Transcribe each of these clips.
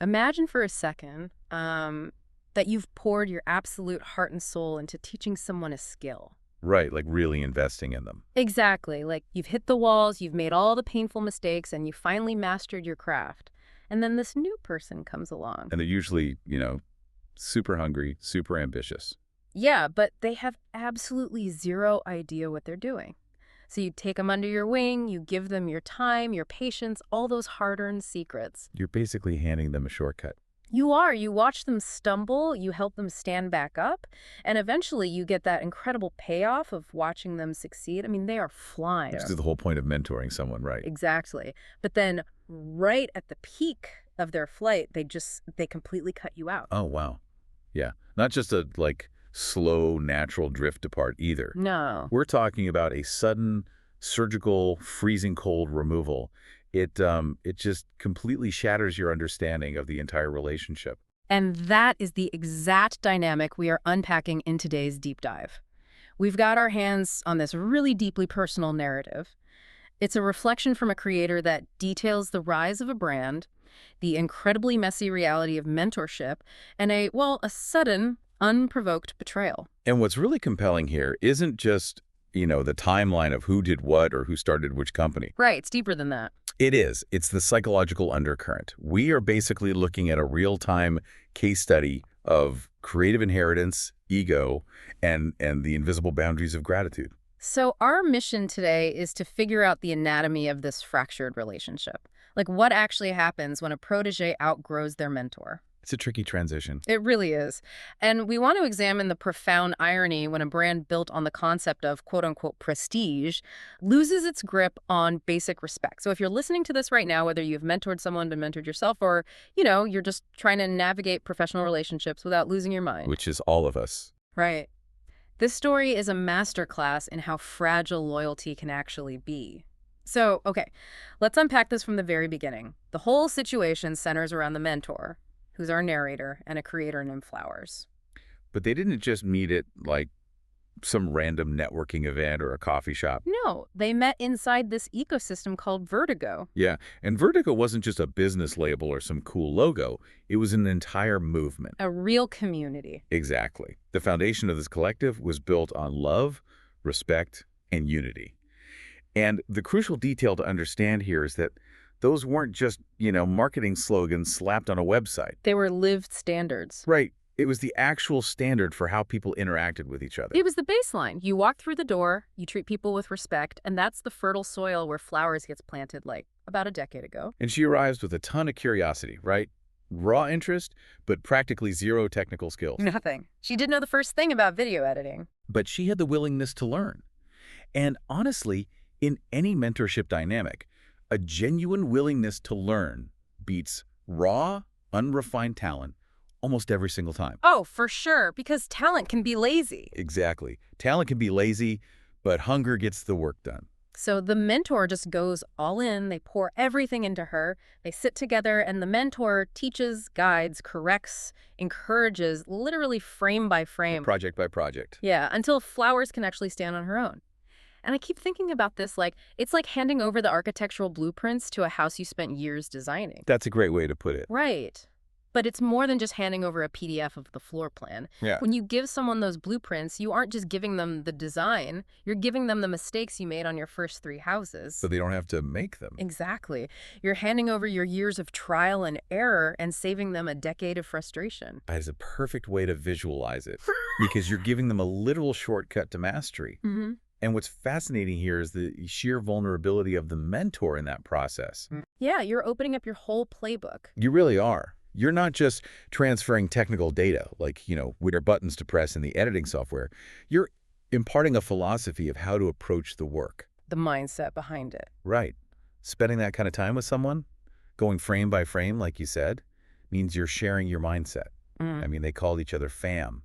Imagine for a second that you've poured your absolute heart and soul into teaching someone a skill. Right, like really investing in them. Exactly. Like you've hit the walls, you've made all the painful mistakes, and you finally mastered your craft. And then this new person comes along. And they're usually, super hungry, super ambitious. Yeah, but they have absolutely zero idea what they're doing. So you take them under your wing, you give them your time, your patience, all those hard-earned secrets. You're basically handing them a shortcut. You are. You watch them stumble, you help them stand back up, and eventually you get that incredible payoff of watching them succeed. I mean, they are flying. This is the whole point of mentoring someone, right? Exactly. But then right at the peak of their flight, they completely cut you out. Oh, wow. Yeah. Not just a, slow, natural drift apart either. No. We're talking about a sudden, surgical, freezing cold removal. It just completely shatters your understanding of the entire relationship. And that is the exact dynamic we are unpacking in today's deep dive. We've got our hands on this really deeply personal narrative. It's a reflection from a creator that details the rise of a brand, the incredibly messy reality of mentorship, and a sudden, unprovoked betrayal. And what's really compelling here isn't just, the timeline of who did what or who started which company. Right, it's deeper than that. It is. It's the psychological undercurrent. We are basically looking at a real-time case study of creative inheritance, ego, and the invisible boundaries of gratitude. So our mission today is to figure out the anatomy of this fractured relationship. Like what actually happens when a protege outgrows their mentor. It's a tricky transition. It really is. And we want to examine the profound irony when a brand built on the concept of quote-unquote prestige loses its grip on basic respect. So if you're listening to this right now, whether you've mentored someone, been mentored yourself, or, you're just trying to navigate professional relationships without losing your mind. Which is all of us. Right. This story is a masterclass in how fragile loyalty can actually be. So, okay, let's unpack this from the very beginning. The whole situation centers around the mentor, who's our narrator, and a creator named Flowers. But they didn't just meet at, some random networking event or a coffee shop. No, they met inside this ecosystem called Vertigo. Yeah, and Vertigo wasn't just a business label or some cool logo. It was an entire movement. A real community. Exactly. The foundation of this collective was built on love, respect, and unity. And the crucial detail to understand here is that those weren't just, marketing slogans slapped on a website. They were lived standards. Right. It was the actual standard for how people interacted with each other. It was the baseline. You walk through the door, you treat people with respect, and that's the fertile soil where Flowers gets planted about a decade ago. And she arrives with a ton of curiosity, right? Raw interest, but practically zero technical skills. Nothing. She didn't know the first thing about video editing. But she had the willingness to learn. And honestly, in any mentorship dynamic, a genuine willingness to learn beats raw, unrefined talent almost every single time. Oh, for sure, because talent can be lazy. Exactly. Talent can be lazy, but hunger gets the work done. So the mentor just goes all in. They pour everything into her. They sit together, and the mentor teaches, guides, corrects, encourages, literally frame by frame. Project by project. Yeah, until Flowers can actually stand on her own. And I keep thinking about this it's like handing over the architectural blueprints to a house you spent years designing. That's a great way to put it. Right. But it's more than just handing over a PDF of the floor plan. Yeah. When you give someone those blueprints, you aren't just giving them the design, you're giving them the mistakes you made on your first 3 houses. So they don't have to make them. Exactly. You're handing over your years of trial and error and saving them a decade of frustration. That is a perfect way to visualize it because you're giving them a literal shortcut to mastery. Mm-hmm. And what's fascinating here is the sheer vulnerability of the mentor in that process. Yeah, you're opening up your whole playbook. You really are. You're not just transferring technical data, which are buttons to press in the editing software. You're imparting a philosophy of how to approach the work. The mindset behind it. Right. Spending that kind of time with someone, going frame by frame, like you said, means you're sharing your mindset. I mean, they called each other fam.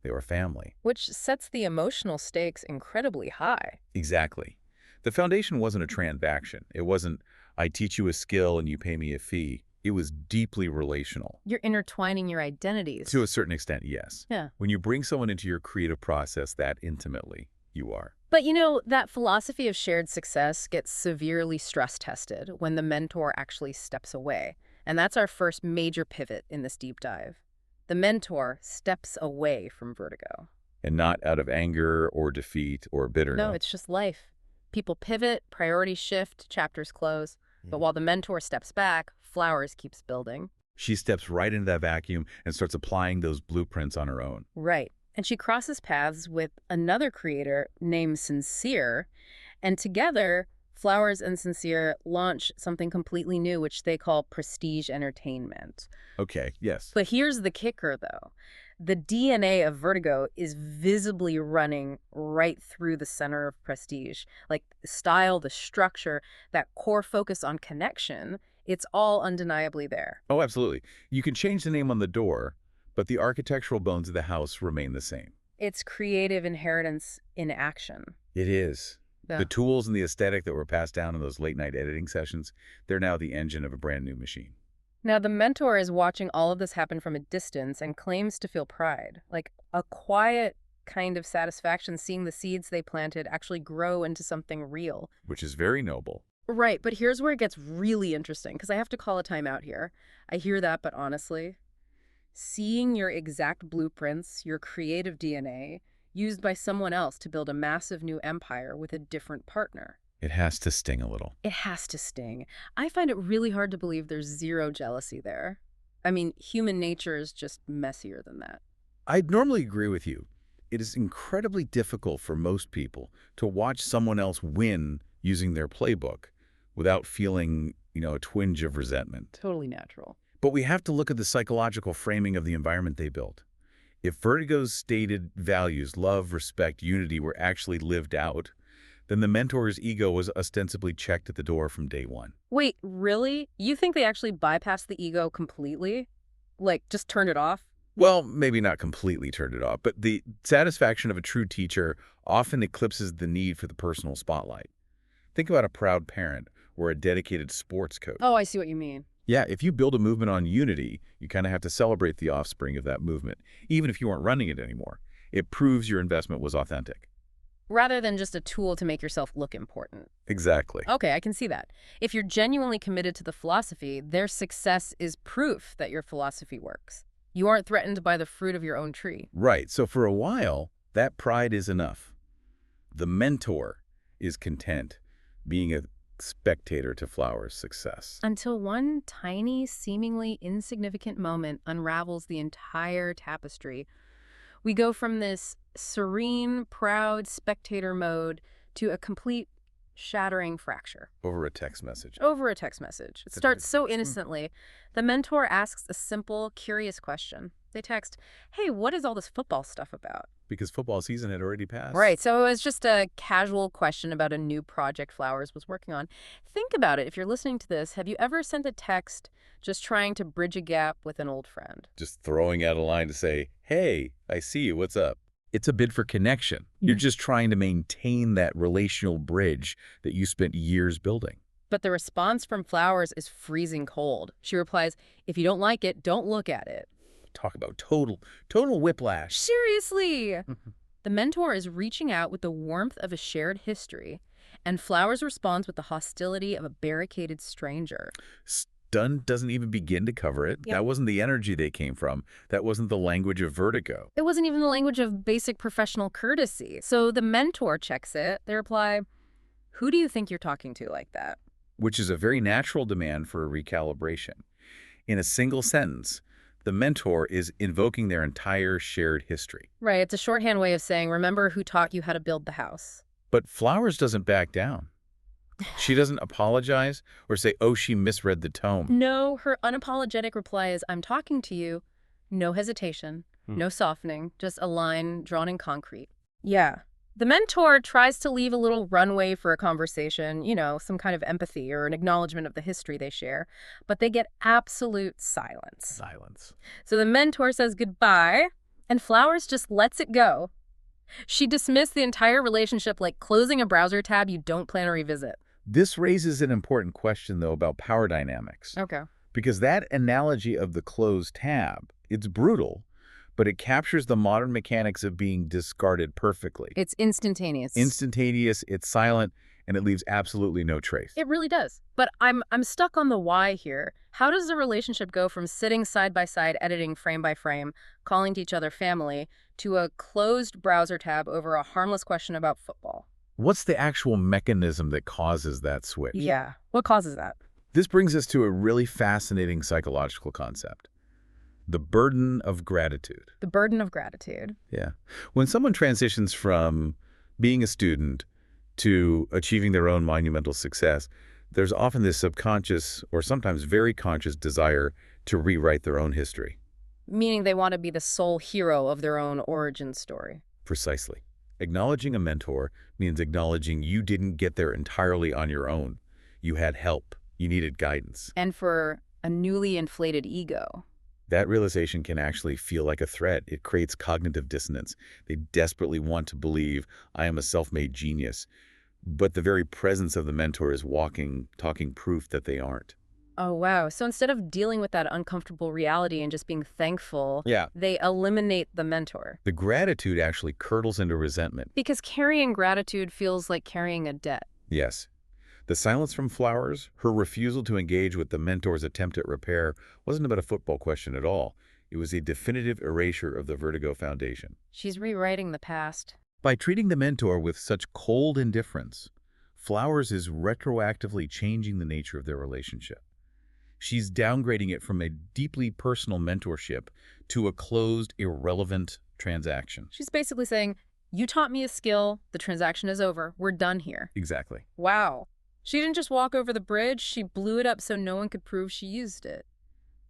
They were family. Which sets the emotional stakes incredibly high. Exactly. The foundation wasn't a transaction. It wasn't, I teach you a skill and you pay me a fee. It was deeply relational. You're intertwining your identities. To a certain extent, yes. Yeah. When you bring someone into your creative process that intimately, you are. But that philosophy of shared success gets severely stress tested when the mentor actually steps away. And that's our first major pivot in this deep dive. The mentor steps away from vertigo. And not out of anger or defeat or No, bitterness. it's just life. People pivot, priorities shift, chapters close. But while the mentor steps back, Flowers keeps building. She steps right into that vacuum and starts applying those blueprints on her own. Right. And she crosses paths with another creator named Sincere. And together, Flowers and Sincere launch something completely new, which they call Prestige Entertainment. Okay, yes. But here's the kicker, though. The DNA of Vertigo is visibly running right through the center of Prestige. Like the style, the structure, that core focus on connection, it's all undeniably there. Oh, absolutely. You can change the name on the door, but the architectural bones of the house remain the same. It's creative inheritance in action. It is. Yeah. The tools and the aesthetic that were passed down in those late-night editing sessions, they're now the engine of a brand new machine. Now, the mentor is watching all of this happen from a distance and claims to feel pride, like a quiet kind of satisfaction seeing the seeds they planted actually grow into something real. Which is very noble. Right, but here's where it gets really interesting, because I have to call a timeout here. I hear that, but honestly, seeing your exact blueprints, your creative DNA, used by someone else to build a massive new empire with a different partner. It has to sting a little. It has to sting. I find it really hard to believe there's zero jealousy there. I mean, human nature is just messier than that. I'd normally agree with you. It is incredibly difficult for most people to watch someone else win using their playbook without feeling, a twinge of resentment. Totally natural. But we have to look at the psychological framing of the environment they built. If Vertigo's stated values, love, respect, unity, were actually lived out, then the mentor's ego was ostensibly checked at the door from day one. Wait, really? You think they actually bypassed the ego completely? Like, just turned it off? Well, maybe not completely turned it off, but the satisfaction of a true teacher often eclipses the need for the personal spotlight. Think about a proud parent or a dedicated sports coach. Oh, I see what you mean. Yeah, if you build a movement on unity, you kind of have to celebrate the offspring of that movement, even if you aren't running it anymore. It proves your investment was authentic. Rather than just a tool to make yourself look important. Exactly. Okay, I can see that. If you're genuinely committed to the philosophy, their success is proof that your philosophy works. You aren't threatened by the fruit of your own tree. Right, so for a while, that pride is enough. The mentor is content being a spectator to Flowers' success. Until one tiny, seemingly insignificant moment unravels the entire tapestry. We go from this serene, proud spectator mode to a complete shattering fracture. Over a text message. Over a text message. It starts so innocently. The mentor asks a simple, curious question. They text, "Hey, what is all this football stuff about?" Because football season had already passed. Right, so it was just a casual question about a new project Flowers was working on. Think about it. If you're listening to this, have you ever sent a text just trying to bridge a gap with an old friend? Just throwing out a line to say, hey, I see you, what's up? It's a bid for connection. You're just trying to maintain that relational bridge that you spent years building. But the response from Flowers is freezing cold. She replies, "If you don't like it, don't look at it." Talk about total whiplash. Seriously! The mentor is reaching out with the warmth of a shared history, and Flowers responds with the hostility of a barricaded stranger. Dunn doesn't even begin to cover it. Yep. That wasn't the energy they came from. That wasn't the language of Vertigo. It wasn't even the language of basic professional courtesy. So the mentor checks it. They reply, "Who do you think you're talking to like that?" Which is a very natural demand for a recalibration. In a single sentence, the mentor is invoking their entire shared history. Right, it's a shorthand way of saying, remember who taught you how to build the house. But Flowers doesn't back down. She doesn't apologize or say, oh, she misread the tone. No, her unapologetic reply is, "I'm talking to you." No hesitation, no softening, just a line drawn in concrete. Yeah. The mentor tries to leave a little runway for a conversation, some kind of empathy or an acknowledgement of the history they share, but they get absolute silence. Silence. So the mentor says goodbye, and Flowers just lets it go. She dismissed the entire relationship like closing a browser tab you don't plan to revisit. This raises an important question, though, about power dynamics. Okay. Because that analogy of the closed tab, it's brutal, but it captures the modern mechanics of being discarded perfectly. It's instantaneous. Instantaneous, it's silent, and it leaves absolutely no trace. It really does. But I'm stuck on the why here. How does the relationship go from sitting side by side, editing frame by frame, calling to each other family, to a closed browser tab over a harmless question about football? What's the actual mechanism that causes that switch? Yeah. What causes that? This brings us to a really fascinating psychological concept: the burden of gratitude. The burden of gratitude. Yeah. When someone transitions from being a student to achieving their own monumental success, there's often this subconscious or sometimes very conscious desire to rewrite their own history. Meaning they want to be the sole hero of their own origin story. Precisely. Acknowledging a mentor means acknowledging you didn't get there entirely on your own. You had help. You needed guidance. And for a newly inflated ego. That realization can actually feel like a threat. It creates cognitive dissonance. They desperately want to believe, I am a self-made genius. But the very presence of the mentor is talking proof that they aren't. Oh, wow. So instead of dealing with that uncomfortable reality and just being thankful, Yeah. they eliminate the mentor. The gratitude actually curdles into resentment. Because carrying gratitude feels like carrying a debt. Yes. The silence from Flowers, her refusal to engage with the mentor's attempt at repair, wasn't about a football question at all. It was a definitive erasure of the Vertigo Foundation. She's rewriting the past. By treating the mentor with such cold indifference, Flowers is retroactively changing the nature of their relationship. She's downgrading it from a deeply personal mentorship to a closed, irrelevant transaction. She's basically saying, you taught me a skill, the transaction is over, we're done here. Exactly. Wow. She didn't just walk over the bridge, she blew it up so no one could prove she used it.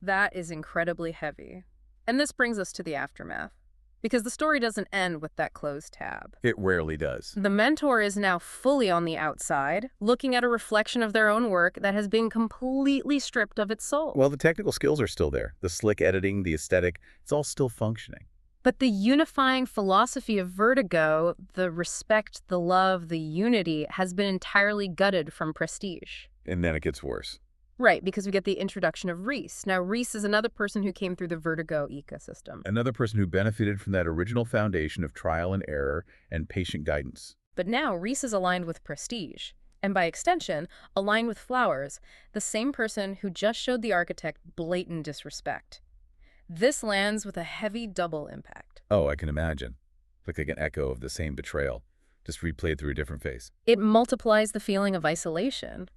That is incredibly heavy. And this brings us to the aftermath. Because the story doesn't end with that closed tab. It rarely does. The mentor is now fully on the outside, looking at a reflection of their own work that has been completely stripped of its soul. Well, the technical skills are still there. The slick editing, the aesthetic, it's all still functioning. But the unifying philosophy of Vertigo, the respect, the love, the unity, has been entirely gutted from Prestige. And then it gets worse. Right, because we get the introduction of Reese. Now, Reese is another person who came through the Vertigo ecosystem. Another person who benefited from that original foundation of trial and error and patient guidance. But now Reese is aligned with Prestige, and by extension, aligned with Flowers, the same person who just showed the architect blatant disrespect. This lands with a heavy double impact. Oh, I can imagine. Like an echo of the same betrayal, just replayed through a different face. It multiplies the feeling of isolation.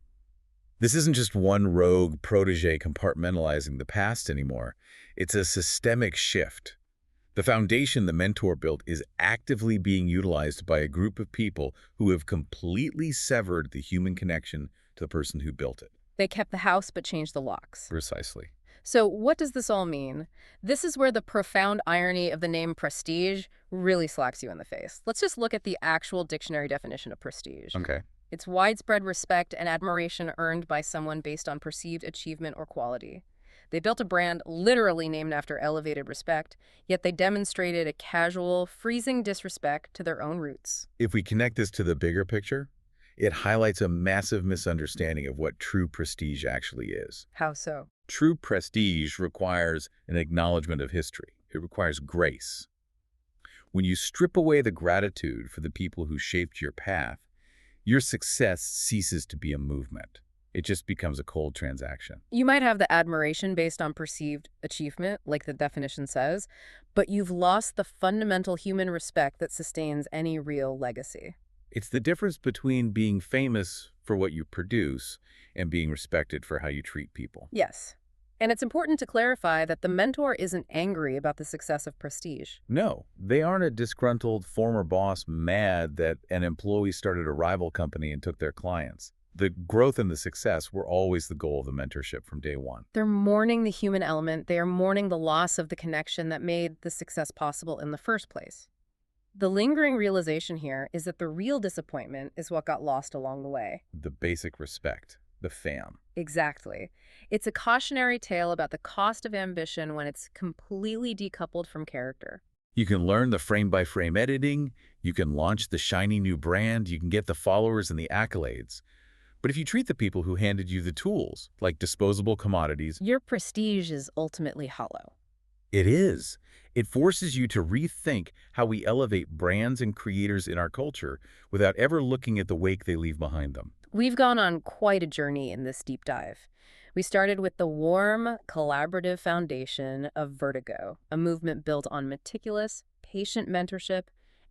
This isn't just one rogue protege compartmentalizing the past anymore. It's a systemic shift. The foundation the mentor built is actively being utilized by a group of people who have completely severed the human connection to the person who built it. They kept the house but changed the locks. Precisely. So what does this all mean? This is where the profound irony of the name Prestige really slaps you in the face. Let's just look at the actual dictionary definition of prestige. Okay. It's widespread respect and admiration earned by someone based on perceived achievement or quality. They built a brand literally named after elevated respect, yet they demonstrated a casual, freezing disrespect to their own roots. If we connect this to the bigger picture, it highlights a massive misunderstanding of what true prestige actually is. How so? True prestige requires an acknowledgement of history. It requires grace. When you strip away the gratitude for the people who shaped your path, your success ceases to be a movement. It just becomes a cold transaction. You might have the admiration based on perceived achievement, like the definition says, but you've lost the fundamental human respect that sustains any real legacy. It's the difference between being famous for what you produce and being respected for how you treat people. Yes. And it's important to clarify that the mentor isn't angry about the success of Prestige. No, they aren't a disgruntled former boss mad that an employee started a rival company and took their clients. The growth and the success were always the goal of the mentorship from day one. They're mourning the human element. They are mourning the loss of the connection that made the success possible in the first place. The lingering realization here is that the real disappointment is what got lost along the way. The basic respect, the fam. Exactly. It's a cautionary tale about the cost of ambition when it's completely decoupled from character. You can learn the frame-by-frame editing, you can launch the shiny new brand, you can get the followers and the accolades. But if you treat the people who handed you the tools, like disposable commodities, Your prestige is ultimately hollow. It is. It forces you to rethink how we elevate brands and creators in our culture without ever looking at the wake they leave behind them. We've gone on quite a journey in this deep dive. We started with the warm, collaborative foundation of Vertigo, a movement built on meticulous, patient mentorship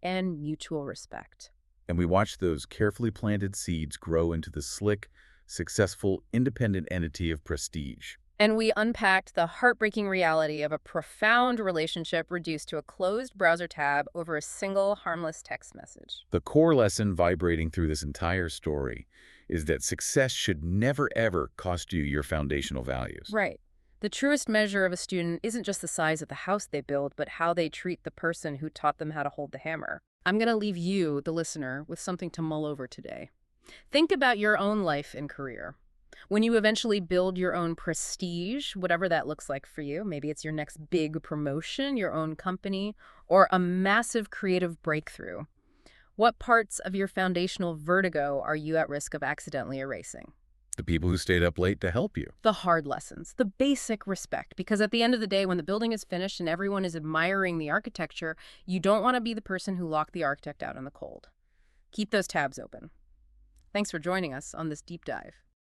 and mutual respect. And we watch those carefully planted seeds grow into the slick, successful, independent entity of prestige. And we unpacked the heartbreaking reality of a profound relationship reduced to a closed browser tab over a single harmless text message. The core lesson vibrating through this entire story is that success should never, ever cost you your foundational values. Right. The truest measure of a student isn't just the size of the house they build, but how they treat the person who taught them how to hold the hammer. I'm going to leave you, the listener, with something to mull over today. Think about your own life and career. When you eventually build your own prestige, whatever that looks like for you, maybe it's your next big promotion, your own company, or a massive creative breakthrough. What parts of your foundational vertigo are you at risk of accidentally erasing? The people who stayed up late to help you. The hard lessons, the basic respect, because at the end of the day, when the building is finished and everyone is admiring the architecture, you don't want to be the person who locked the architect out in the cold. Keep those tabs open. Thanks for joining us on this deep dive.